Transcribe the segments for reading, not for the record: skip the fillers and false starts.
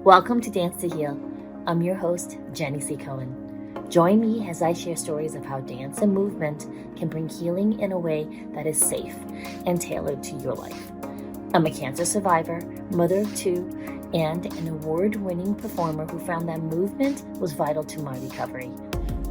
Welcome to Dance to Heal. I'm your host, Jenny C. Cohen. Join me as I share stories of how dance and movement can bring healing in a way that is safe and tailored to your life. I'm a cancer survivor, mother of two, and an award-winning performer who found that movement was vital to my recovery.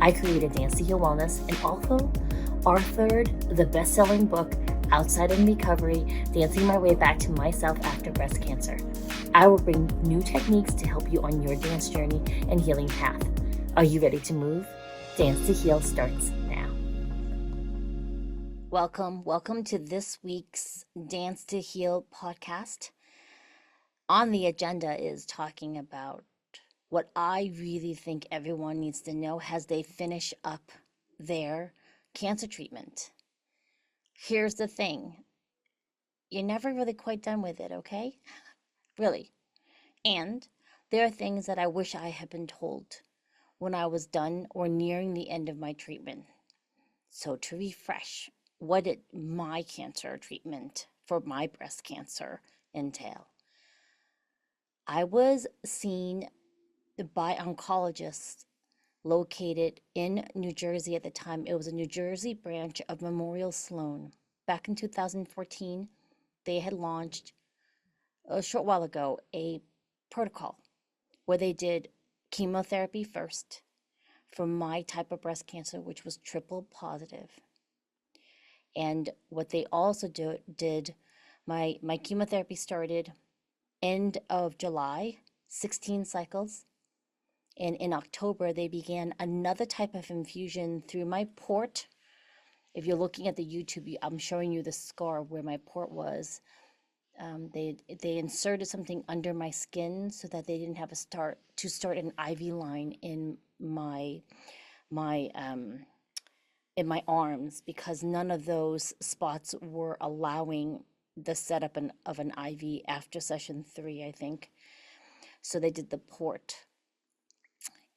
I created Dance to Heal Wellness and also authored the best-selling book, Outside in Recovery, Dancing My Way Back to Myself After Breast Cancer. I will bring new techniques to help you on your dance journey and healing path. Are you ready to move? Dance to Heal starts now. Welcome to this week's Dance to Heal podcast. On the agenda is talking about what I really think everyone needs to know as they finish up their cancer treatment. Here's the thing. You're never really quite done with it, okay? Really. And there are things that I wish I had been told when I was done or nearing the end of my treatment. So to refresh, what did my cancer treatment for my breast cancer entail? I was seen by oncologists located in New Jersey at the time. It was a New Jersey branch of Memorial Sloan. Back in 2014, they had launched a short while ago a protocol where they did chemotherapy first for my type of breast cancer, which was triple positive. And what they also did, my chemotherapy started end of July, 16 cycles. And in October, they began another type of infusion through my port. If you're looking at the YouTube, I'm showing you the scar where my port was. They inserted something under my skin so that they didn't have to start an IV line in my arms, because none of those spots were allowing the setup of an IV after session 3, I think. So they did the port,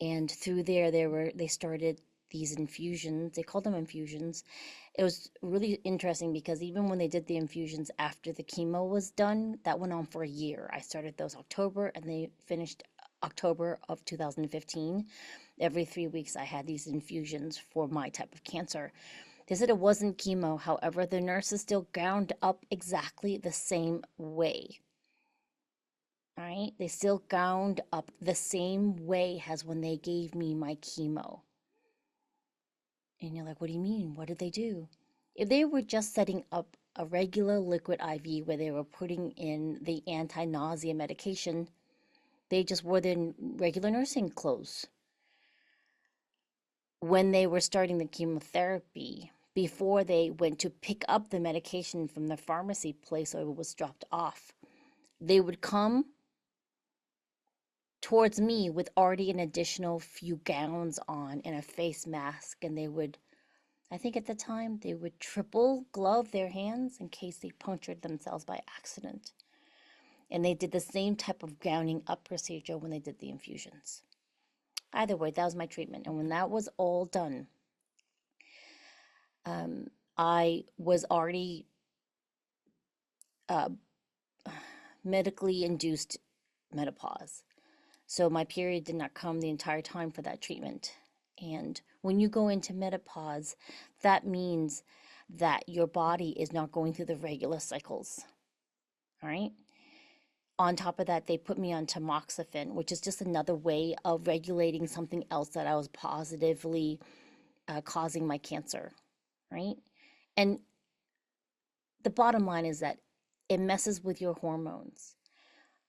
and through there they started these infusions. They called them infusions. It was really interesting because even when they did the infusions after the chemo was done, that went on for a year. I started those October and they finished October of 2015. Every 3 weeks I had these infusions for my type of cancer. They said it wasn't chemo. However, the nurses still gowned up exactly the same way. All right? They still gowned up the same way as when they gave me my chemo. And you're like, what do you mean? What did they do? If they were just setting up a regular liquid IV where they were putting in the anti-nausea medication, they just wore their regular nursing clothes. When they were starting the chemotherapy, before they went to pick up the medication from the pharmacy place or it was dropped off, they would come towards me with already an additional few gowns on and a face mask, and they would, I think at the time, they would triple glove their hands in case they punctured themselves by accident. And they did the same type of gowning up procedure when they did the infusions. Either way, that was my treatment. And when that was all done, I was already medically induced menopause. So my period did not come the entire time for that treatment. And when you go into menopause, that means that your body is not going through the regular cycles. All right. On top of that, they put me on tamoxifen, which is just another way of regulating something else that I was positively causing my cancer. Right. And the bottom line is that it messes with your hormones.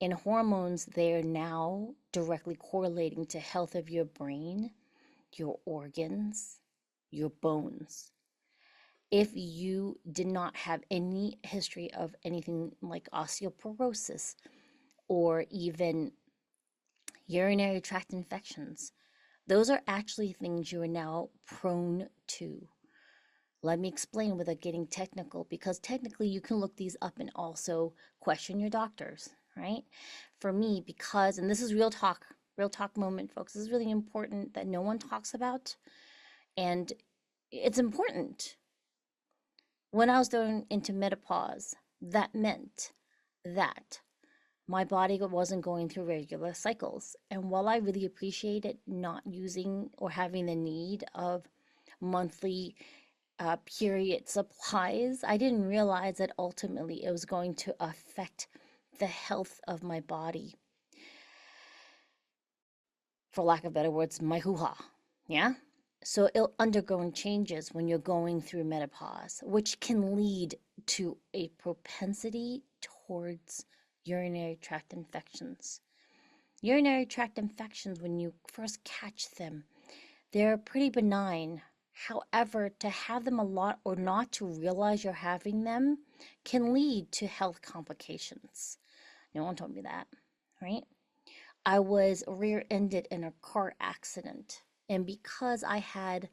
And hormones, they're now directly correlating to health of your brain, your organs, your bones. If you did not have any history of anything like osteoporosis or even urinary tract infections, those are actually things you are now prone to. Let me explain without getting technical, because technically you can look these up and also question your doctors, right? For me, because, and this is real talk moment, folks. This is really important that no one talks about, and it's important. When I was going into menopause, that meant that my body wasn't going through regular cycles. And while I really appreciated not using or having the need of monthly period supplies, I didn't realize that ultimately it was going to affect the health of my body, for lack of better words, my hoo-ha. Yeah? So undergoing changes when you're going through menopause, which can lead to a propensity towards urinary tract infections. Urinary tract infections, when you first catch them, they're pretty benign. However, to have them a lot or not to realize you're having them can lead to health complications. No one told me that, right? I was rear-ended in a car accident. And because I had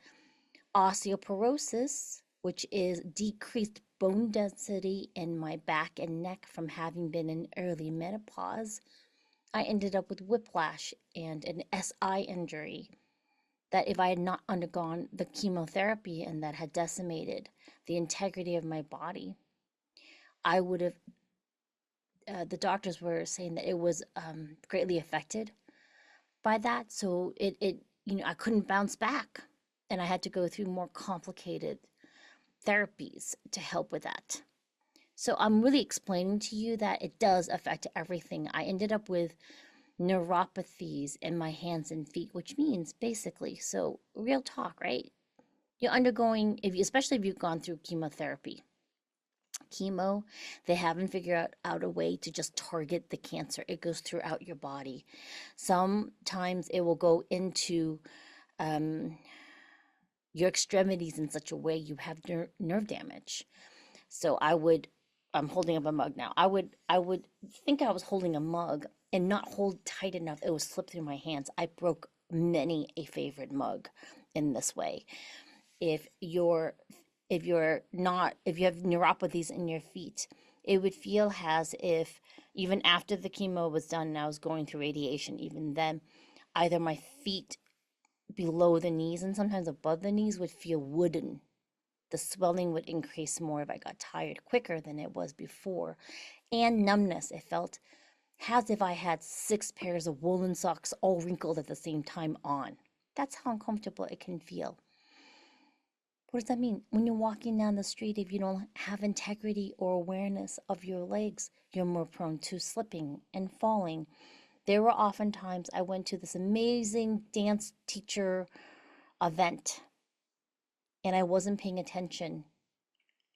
osteoporosis, which is decreased bone density in my back and neck from having been in early menopause, I ended up with whiplash and an SI injury that if I had not undergone the chemotherapy and that had decimated the integrity of my body, I would have, the doctors were saying that it was greatly affected by that. So I couldn't bounce back and I had to go through more complicated therapies to help with that. So I'm really explaining to you that it does affect everything. I ended up with neuropathies in my hands and feet, which means basically, so real talk, right? You're undergoing, especially if you've gone through chemotherapy. Chemo, they haven't figured out a way to just target the cancer. It goes throughout your body. Sometimes it will go into um, your extremities in such a way you have nerve damage. So I'm holding up a mug now. I would think I was holding a mug and not hold tight enough. It would slip through my hands. I broke many a favorite mug in this way. If you're if you have neuropathies in your feet, it would feel as if even after the chemo was done and I was going through radiation, even then, either my feet below the knees and sometimes above the knees would feel wooden. The swelling would increase more if I got tired quicker than it was before. And numbness. It felt as if I had 6 pairs of woolen socks all wrinkled at the same time on. That's how uncomfortable it can feel. What does that mean? When you're walking down the street, if you don't have integrity or awareness of your legs, you're more prone to slipping and falling. There were often times I went to this amazing dance teacher event and I wasn't paying attention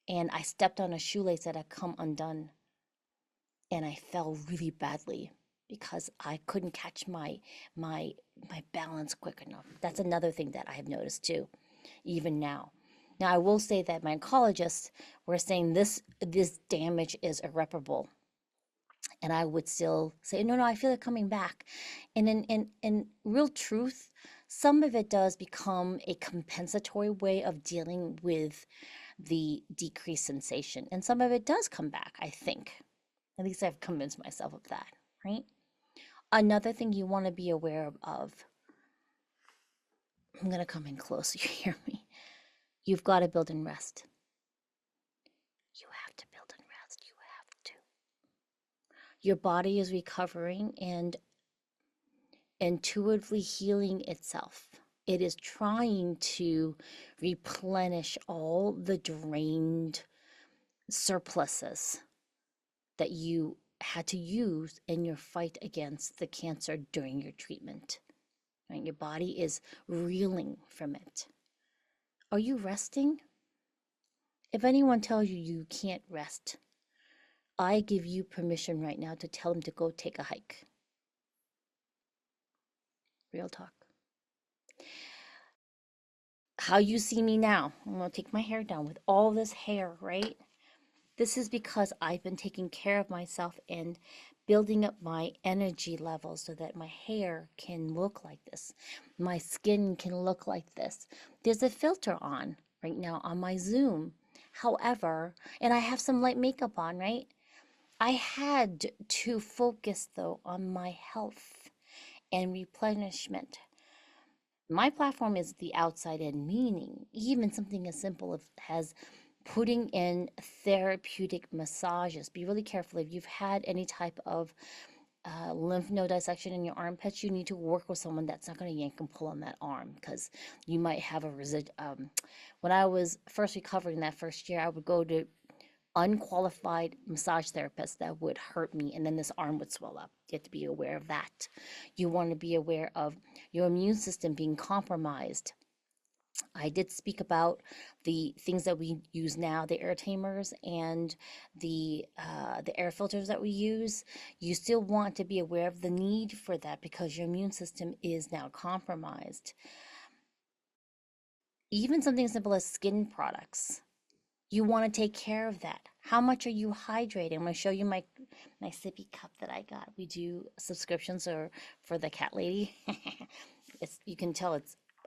and I stepped on a shoelace that had come undone and I fell really badly because I couldn't catch my my balance quick enough. That's another thing that I have noticed too, even now. Now I will say that my oncologists were saying this damage is irreparable. And I would still say, no, I feel it coming back. And in real truth, some of it does become a compensatory way of dealing with the decreased sensation. And some of it does come back, I think. At least I've convinced myself of that, right? Another thing you want to be aware of, I'm going to come in close so you hear me. You've got to build and rest. You have to build and rest. You have to. Your body is recovering and intuitively healing itself. It is trying to replenish all the drained surpluses that you had to use in your fight against the cancer during your treatment. Right? Your body is reeling from it. Are you resting? If anyone tells you you can't rest, I give you permission right now to tell them to go take a hike. Real talk. How you see me now, I'm gonna take my hair down with all this hair, right? This is because I've been taking care of myself and building up my energy levels so that my hair can look like this. My skin can look like this. There's a filter on right now on my Zoom. However, and I have some light makeup on, right? I had to focus though on my health and replenishment. My platform is the outside in, meaning even something as simple as putting in therapeutic massages. Be really careful. If you've had any type of lymph node dissection in your armpits, you need to work with someone that's not going to yank and pull on that arm, because you might have a when I was first recovering that first year, I would go to unqualified massage therapists that would hurt me, and then this arm would swell up. You have to be aware of that. You want to be aware of your immune system being compromised. I did speak about the things that we use now, the air tamers and the air filters that we use. You still want to be aware of the need for that because your immune system is now compromised. Even something simple as skin products, you want to take care of that. How much are you hydrating? I'm going to show you my sippy cup that I got. We do subscriptions or for the cat lady. You can tell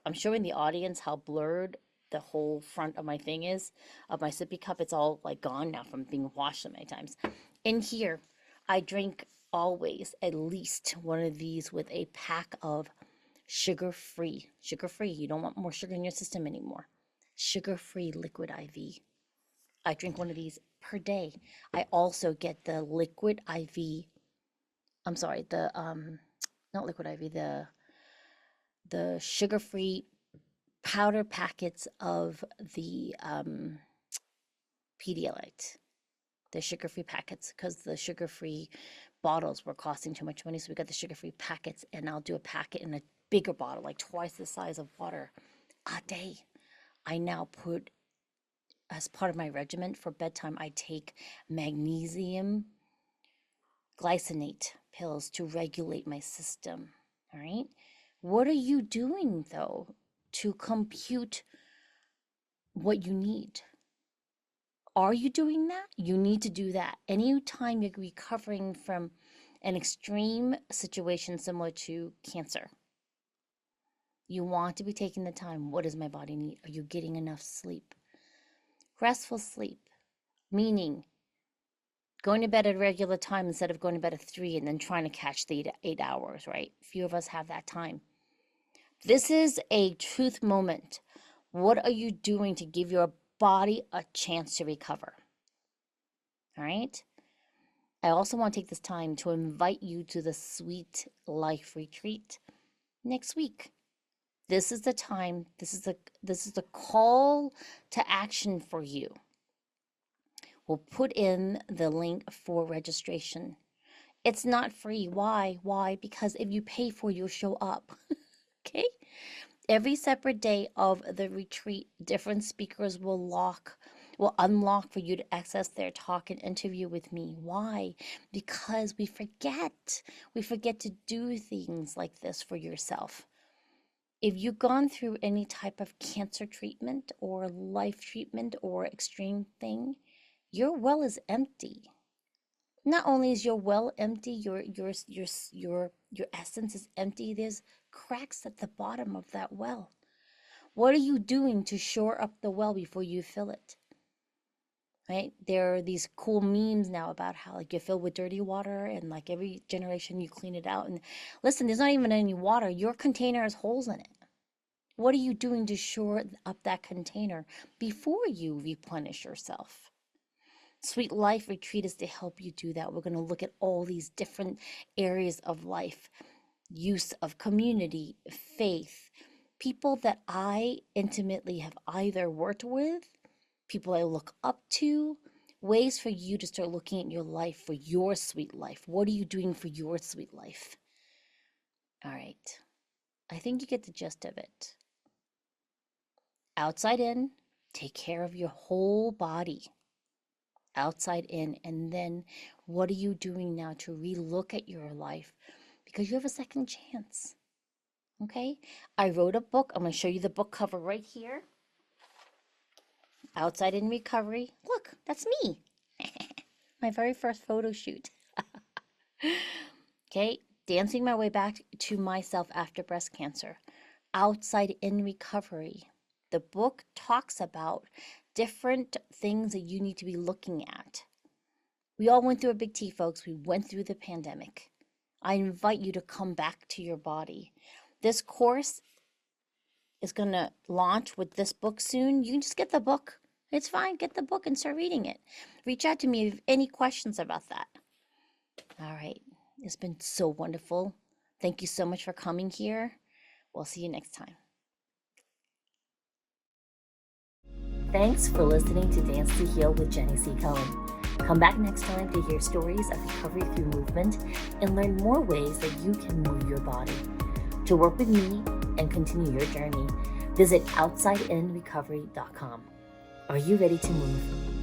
I'm showing the audience how blurred the whole front of my thing is, of my sippy cup. It's all like gone now from being washed so many times. In here, I drink always at least one of these with a pack of sugar-free. Sugar-free. You don't want more sugar in your system anymore. Sugar-free liquid IV. I drink one of these per day. I also get the liquid IV. I'm sorry, the not liquid IV, the sugar-free powder packets of the Pedialyte, the sugar-free packets, because the sugar-free bottles were costing too much money. So we got the sugar-free packets, and I'll do a packet in a bigger bottle, like twice the size of water a day. I now put, as part of my regimen for bedtime, I take magnesium glycinate pills to regulate my system. All right. What are you doing though to compute what you need? Are you doing that? You need to do that. Anytime you're recovering from an extreme situation similar to cancer, you want to be taking the time. What does my body need? Are you getting enough sleep? Restful sleep, meaning going to bed at a regular time instead of going to bed at 3 and then trying to catch the 8 hours, right? Few of us have that time. This is a truth moment. What are you doing to give your body a chance to recover? All right. I also want to take this time to invite you to the Sweet Life Retreat next week. This is the time, this is the call to action for you. We'll put in the link for registration. It's not free. Why? Why? Because if you pay for it, you'll show up. Okay? Every separate day of the retreat, different speakers will unlock for you to access their talk and interview with me. Why? Because we forget. We forget to do things like this for yourself. If you've gone through any type of cancer treatment or life treatment or extreme thing, your well is empty. Not only is your well empty, your essence is empty. There's cracks at the bottom of that well. What are you doing to shore up the well before you fill it? Right? There are these cool memes now about how like you're filled with dirty water and like every generation you clean it out. And listen, there's not even any water. Your container has holes in it. What are you doing to shore up that container before you replenish yourself? Sweet Life Retreat is to help you do that. We're going to look at all these different areas of life, use of community, faith, people that I intimately have either worked with, people I look up to, ways for you to start looking at your life for your sweet life. What are you doing for your sweet life? All right. I think you get the gist of it. Outside in, take care of your whole body. Outside in, and then what are you doing now to relook at your life, because you have a second chance. Okay, I wrote a book. I'm going to show you the book cover right here. Outside in Recovery. Look, that's me. My very first photo shoot. Okay, dancing my way back to myself after breast cancer. Outside in Recovery. The book talks about different things that you need to be looking at. We all went through a big T, folks. We went through the pandemic. I invite you to come back to your body. This course is going to launch with this book soon. You can just get the book. It's fine. Get the book and start reading it. Reach out to me if you have any questions about that. All right. It's been so wonderful. Thank you so much for coming here. We'll see you next time. Thanks for listening to Dance to Heal with Jenny C. Cohen. Come back next time to hear stories of recovery through movement and learn more ways that you can move your body. To work with me and continue your journey, visit OutsideInRecovery.com. Are you ready to move?